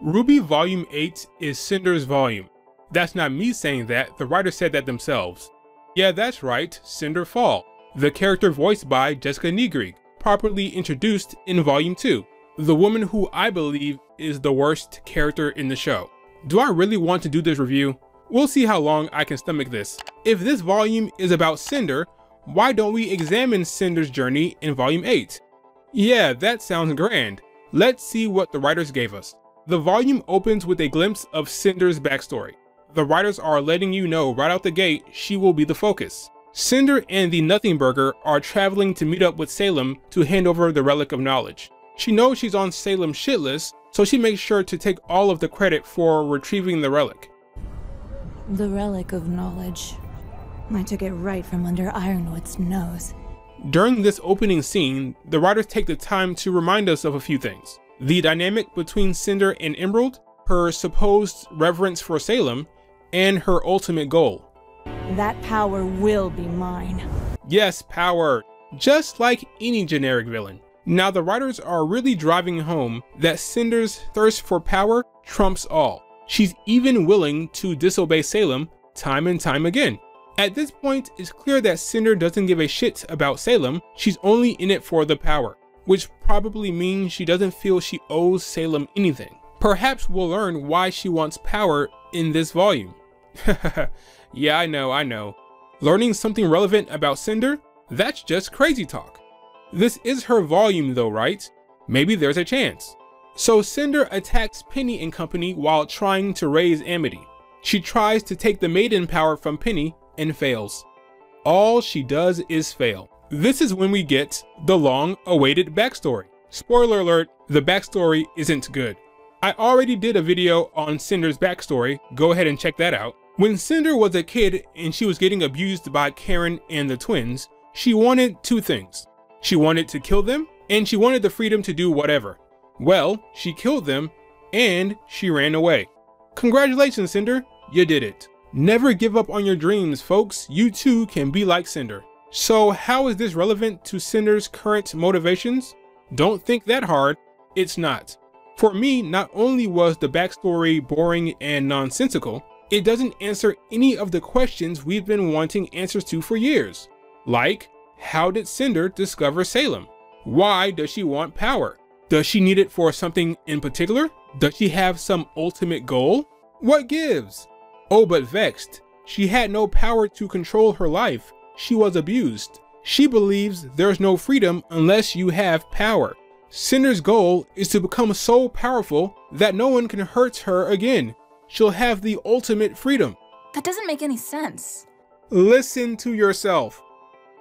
RWBY Volume 8 is Cinder's volume. That's not me saying that, the writer said that themselves. Yeah, that's right, Cinder Fall, the character voiced by Jessica Negri, properly introduced in Volume 2, the woman who I believe is the worst character in the show. Do I really want to do this review? We'll see how long I can stomach this. If this volume is about Cinder, why don't we examine Cinder's journey in Volume 8? Yeah, that sounds grand. Let's see what the writers gave us. The volume opens with a glimpse of Cinder's backstory. The writers are letting you know right out the gate she will be the focus. Cinder and the Nothing Burger are traveling to meet up with Salem to hand over the Relic of Knowledge. She knows she's on Salem's shit list, so she makes sure to take all of the credit for retrieving the relic. The Relic of Knowledge. I took it right from under Ironwood's nose. During this opening scene, the writers take the time to remind us of a few things. The dynamic between Cinder and Emerald, her supposed reverence for Salem, and her ultimate goal. That power will be mine. Yes, power. Just like any generic villain. Now the writers are really driving home that Cinder's thirst for power trumps all. She's even willing to disobey Salem time and time again. At this point, it's clear that Cinder doesn't give a shit about Salem, she's only in it for the power, which probably means she doesn't feel she owes Salem anything. Perhaps we'll learn why she wants power in this volume. Yeah, I know. Learning something relevant about Cinder? That's just crazy talk. This is her volume though, right? Maybe there's a chance. So Cinder attacks Penny and company while trying to raise Amity. She tries to take the maiden power from Penny and fails. All she does is fail. This is when we get the long-awaited backstory. Spoiler alert, the backstory isn't good. I already did a video on Cinder's backstory, go ahead and check that out. When Cinder was a kid and she was getting abused by Karen and the twins, she wanted two things. She wanted to kill them, and she wanted the freedom to do whatever. Well, she killed them, and she ran away. Congratulations, Cinder, you did it. Never give up on your dreams, folks. You too can be like Cinder. So how is this relevant to Cinder's current motivations? Don't think that hard, it's not. For me, not only was the backstory boring and nonsensical, it doesn't answer any of the questions we've been wanting answers to for years. Like, how did Cinder discover Salem? Why does she want power? Does she need it for something in particular? Does she have some ultimate goal? What gives? Oh, but vexed. She had no power to control her life. She was abused. She believes there's no freedom unless you have power. Cinder's goal is to become so powerful that no one can hurt her again. She'll have the ultimate freedom. That doesn't make any sense. Listen to yourself.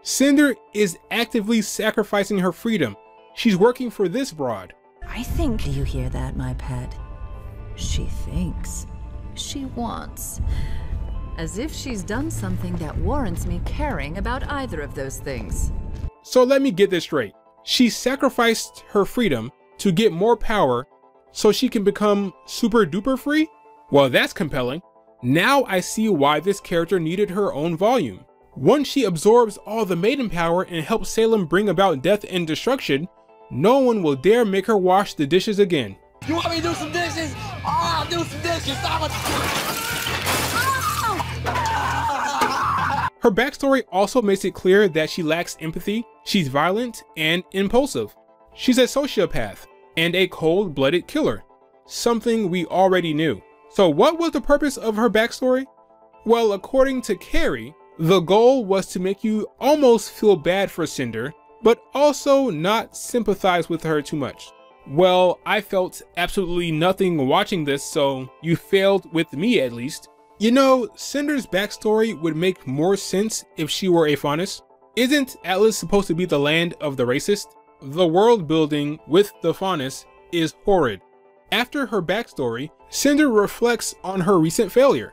Cinder is actively sacrificing her freedom. She's working for this broad. I think... Do you hear that, my pet? She thinks. She wants. As if she's done something that warrants me caring about either of those things. So let me get this straight. She sacrificed her freedom to get more power so she can become super duper free? Well, that's compelling. Now I see why this character needed her own volume. Once she absorbs all the maiden power and helps Salem bring about death and destruction, no one will dare make her wash the dishes again. You want me to do some dishes? Oh, I'll do some dishes. Her backstory also makes it clear that she lacks empathy, she's violent and impulsive. She's a sociopath and a cold-blooded killer, something we already knew. So what was the purpose of her backstory? Well, according to Carrie, the goal was to make you almost feel bad for Cinder, but also not sympathize with her too much. Well, I felt absolutely nothing watching this, so you failed with me at least. You know, Cinder's backstory would make more sense if she were a faunus. Isn't Atlas supposed to be the land of the racist? The world building with the faunus is horrid. After her backstory, Cinder reflects on her recent failure.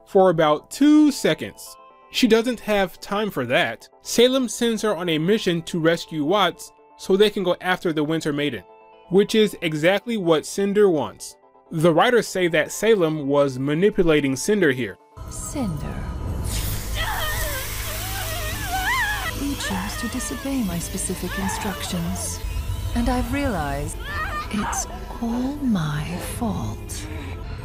For about 2 seconds. She doesn't have time for that. Salem sends her on a mission to rescue Watts so they can go after the Winter Maiden, which is exactly what Cinder wants. The writers say that Salem was manipulating Cinder here. Cinder. You chose to disobey my specific instructions, and I've realized it's All my fault.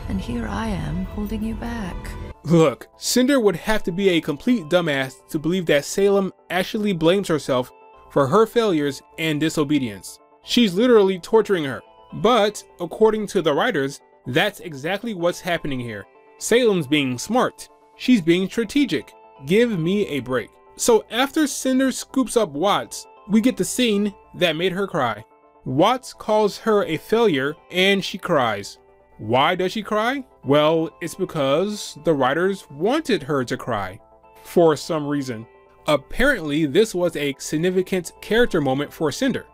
And here I am holding you back. Look, Cinder would have to be a complete dumbass to believe that Salem actually blames herself for her failures and disobedience. She's literally torturing her. But, according to the writers, that's exactly what's happening here. Salem's being smart. She's being strategic. Give me a break. So after Cinder scoops up Watts, we get the scene that made her cry. Watts calls her a failure and she cries. Why does she cry? Well, it's because the writers wanted her to cry. For some reason. Apparently, this was a significant character moment for Cinder.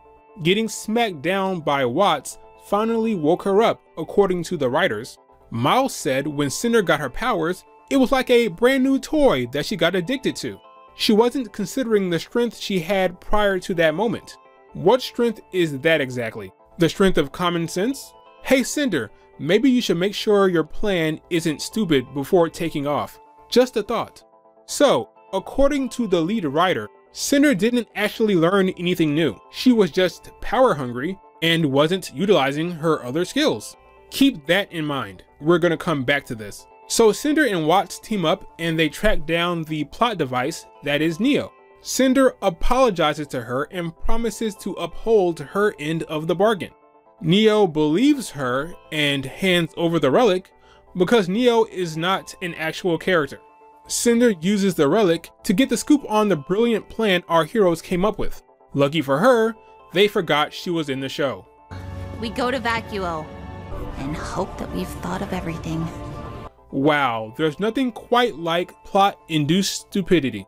Getting smacked down by Watts finally woke her up, according to the writers. Miles said when Cinder got her powers, it was like a brand new toy that she got addicted to. She wasn't considering the strength she had prior to that moment. What strength is that exactly? The strength of common sense? Hey Cinder, maybe you should make sure your plan isn't stupid before taking off. Just a thought. So, according to the lead writer, Cinder didn't actually learn anything new. She was just power hungry and wasn't utilizing her other skills. Keep that in mind. We're gonna come back to this. So Cinder and Watts team up and they track down the plot device that is Neo. Cinder apologizes to her and promises to uphold her end of the bargain. Neo believes her and hands over the relic because Neo is not an actual character. Cinder uses the relic to get the scoop on the brilliant plan our heroes came up with. Lucky for her, they forgot she was in the show. We go to Vacuo and hope that we've thought of everything. Wow, there's nothing quite like plot-induced stupidity.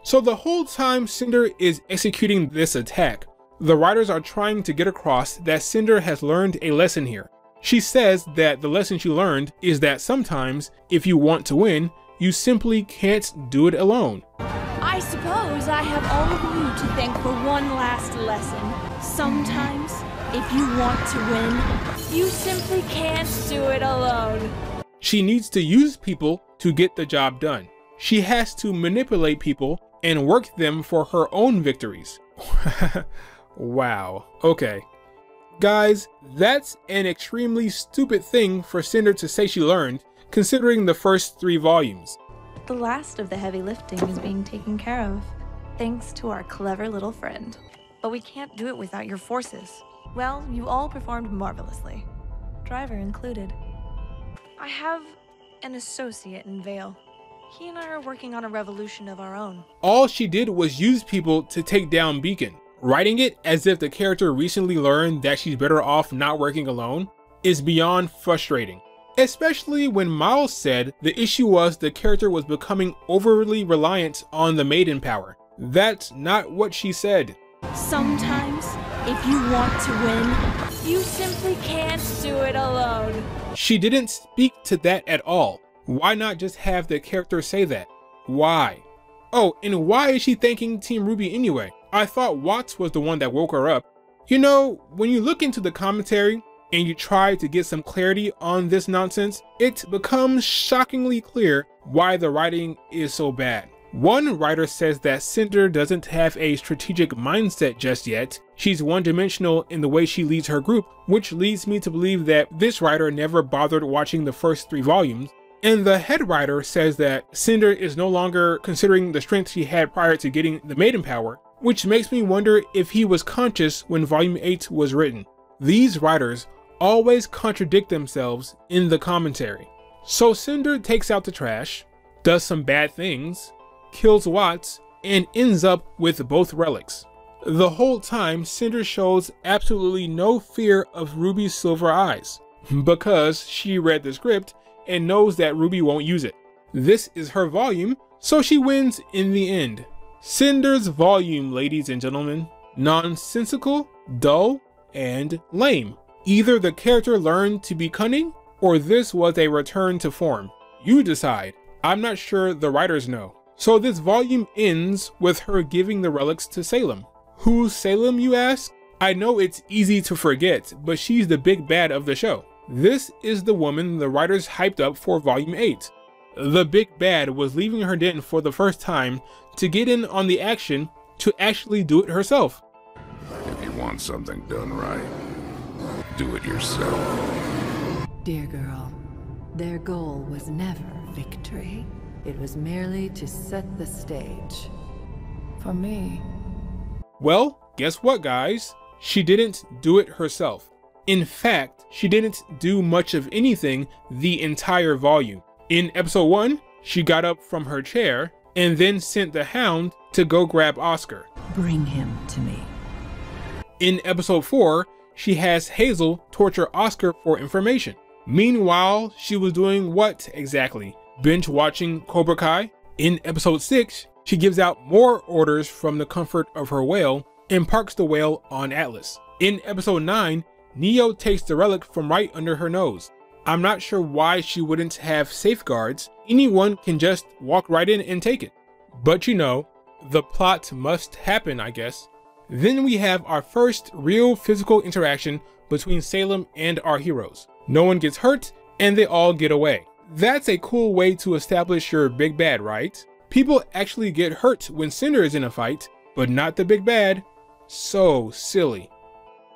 So the whole time Cinder is executing this attack, the writers are trying to get across that Cinder has learned a lesson here. She says that the lesson she learned is that sometimes, if you want to win, you simply can't do it alone. I suppose I have all of you to thank for one last lesson. Sometimes, if you want to win, you simply can't do it alone. She needs to use people to get the job done. She has to manipulate people and work them for her own victories. Wow, okay. Guys, that's an extremely stupid thing for Cinder to say she learned, considering the first 3 volumes. The last of the heavy lifting is being taken care of, thanks to our clever little friend. But we can't do it without your forces. Well, you all performed marvelously, driver included. I have an associate in Vale. He and I are working on a revolution of our own. All she did was use people to take down Beacon. Writing it as if the character recently learned that she's better off not working alone is beyond frustrating. Especially when Miles said the issue was the character was becoming overly reliant on the maiden power. That's not what she said. Sometimes, if you want to win, you simply can't do it alone. She didn't speak to that at all. Why not just have the character say that? Why? Oh, and why is she thanking Team RWBY anyway? I thought Watts was the one that woke her up. You know, when you look into the commentary and you try to get some clarity on this nonsense, it becomes shockingly clear why the writing is so bad. One writer says that Cinder doesn't have a strategic mindset just yet. She's one-dimensional in the way she leads her group, which leads me to believe that this writer never bothered watching the first 3 volumes. And the head writer says that Cinder is no longer considering the strength she had prior to getting the maiden power, which makes me wonder if he was conscious when volume 8 was written. These writers always contradict themselves in the commentary. So Cinder takes out the trash, does some bad things, kills Watts, and ends up with both relics. The whole time, Cinder shows absolutely no fear of RWBY's silver eyes, because she read the script and knows that RWBY won't use it. This is her volume, so she wins in the end. Cinder's volume, ladies and gentlemen. Nonsensical, dull, and lame. Either the character learned to be cunning, or this was a return to form. You decide. I'm not sure the writers know. So this volume ends with her giving the relics to Salem. Who's Salem, you ask? I know it's easy to forget, but she's the big bad of the show. This is the woman the writers hyped up for volume 8. The big bad was leaving her den for the first time to get in on the action to actually do it herself. If you want something done right, do it yourself. Dear girl, their goal was never victory. It was merely to set the stage. For me. Well, guess what, guys? She didn't do it herself. In fact, she didn't do much of anything the entire volume. In episode 1, she got up from her chair and then sent the Hound to go grab Oscar. Bring him to me. In episode 4, she has Hazel torture Oscar for information. Meanwhile, she was doing what exactly? Binge watching Cobra Kai? In episode 6, she gives out more orders from the comfort of her whale and parks the whale on Atlas. In episode 9, Neo takes the relic from right under her nose. I'm not sure why she wouldn't have safeguards. Anyone can just walk right in and take it. But you know, the plot must happen, I guess. Then we have our first real physical interaction between Salem and our heroes. No one gets hurt and they all get away. That's a cool way to establish your big bad, right? People actually get hurt when Cinder is in a fight, but not the big bad. So silly.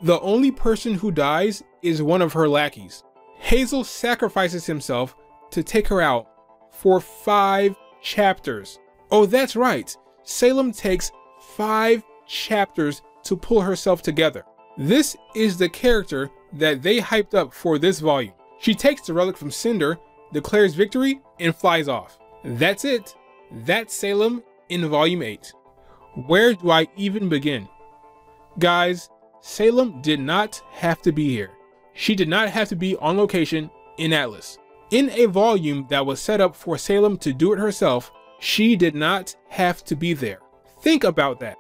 The only person who dies is one of her lackeys. Hazel sacrifices himself to take her out for 5 chapters. Oh, that's right. Salem takes 5 chapters to pull herself together. This is the character that they hyped up for this volume. She takes the relic from Cinder, declares victory, and flies off. That's it. That's Salem in volume 8. Where do I even begin? Guys, Salem did not have to be here. She did not have to be on location in Atlas. In a volume that was set up for Salem to do it herself, she did not have to be there. Think about that.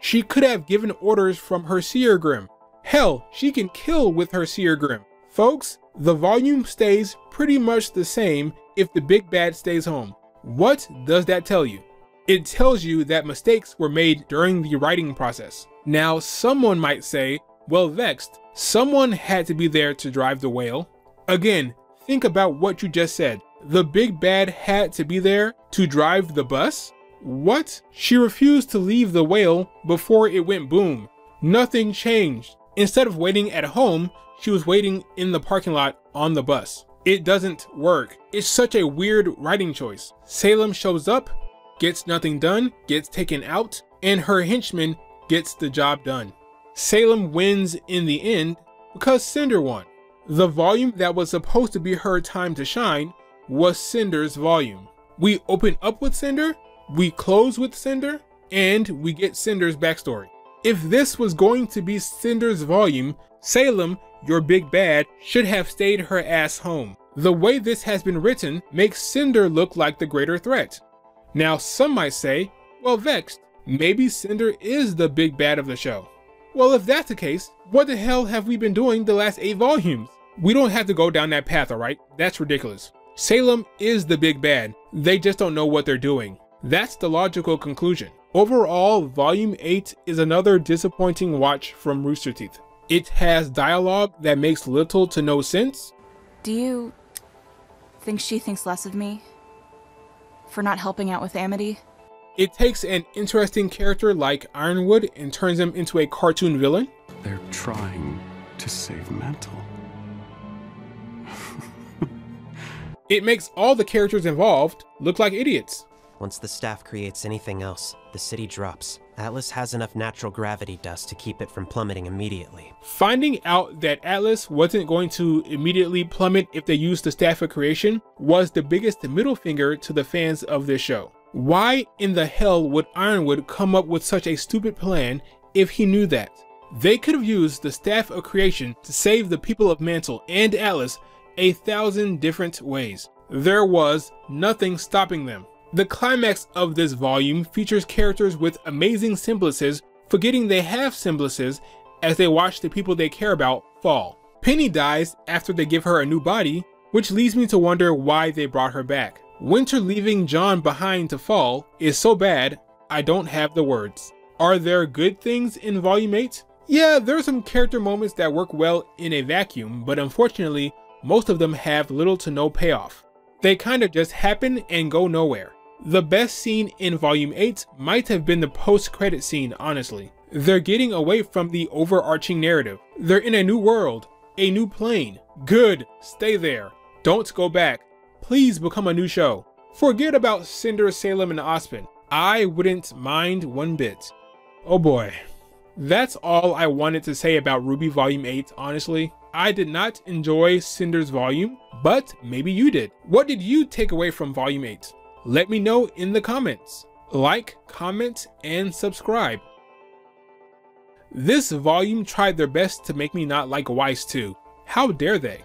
She could have given orders from her Seer Grim. Hell, she can kill with her Seer Grim. Folks, the volume stays pretty much the same if the big bad stays home. What does that tell you? It tells you that mistakes were made during the writing process. Now, someone might say, well, Vexed, someone had to be there to drive the whale. Again, think about what you just said. The big bad had to be there to drive the bus? What? She refused to leave the whale before it went boom. Nothing changed. Instead of waiting at home, she was waiting in the parking lot on the bus. It doesn't work. It's such a weird writing choice. Salem shows up, gets nothing done, gets taken out, and her henchman gets the job done. Salem wins in the end because Cinder won. The volume that was supposed to be her time to shine was Cinder's volume. We open up with Cinder, we close with Cinder, and we get Cinder's backstory. If this was going to be Cinder's volume, Salem, your big bad, should have stayed her ass home. The way this has been written makes Cinder look like the greater threat. Now some might say, well, Vexed, maybe Cinder is the big bad of the show. Well, if that's the case, what the hell have we been doing the last 8 volumes? We don't have to go down that path, alright? That's ridiculous. Salem is the big bad. They just don't know what they're doing. That's the logical conclusion. Overall, volume 8 is another disappointing watch from Rooster Teeth. It has dialogue that makes little to no sense. Do you think she thinks less of me for not helping out with Amity? It takes an interesting character like Ironwood and turns him into a cartoon villain. They're trying to save Mantle. It makes all the characters involved look like idiots. Once the staff creates anything else, the city drops. Atlas has enough natural gravity dust to keep it from plummeting immediately. Finding out that Atlas wasn't going to immediately plummet if they used the staff of creation was the biggest middle finger to the fans of this show. Why in the hell would Ironwood come up with such a stupid plan if he knew that? They could have used the staff of creation to save the people of Mantle and Atlas 1,000 different ways. There was nothing stopping them. The climax of this volume features characters with amazing semblances forgetting they have semblances as they watch the people they care about fall. Penny dies after they give her a new body, which leads me to wonder why they brought her back. Winter leaving John behind to fall is so bad, I don't have the words. Are there good things in volume 8? Yeah, there are some character moments that work well in a vacuum, but unfortunately, most of them have little to no payoff. They kind of just happen and go nowhere. The best scene in volume 8 might have been the post-credit scene, honestly. They're getting away from the overarching narrative. They're in a new world, A new plane. Good, stay there. Don't go back. Please become a new show. Forget about Cinder, Salem, and Aspen. I wouldn't mind one bit. Oh boy. That's all I wanted to say about RWBY Volume 8, honestly. I did not enjoy Cinder's volume, but maybe you did. What did you take away from Volume 8? Let me know in the comments. Like, comment, and subscribe. This volume tried their best to make me not like Weiss 2. How dare they?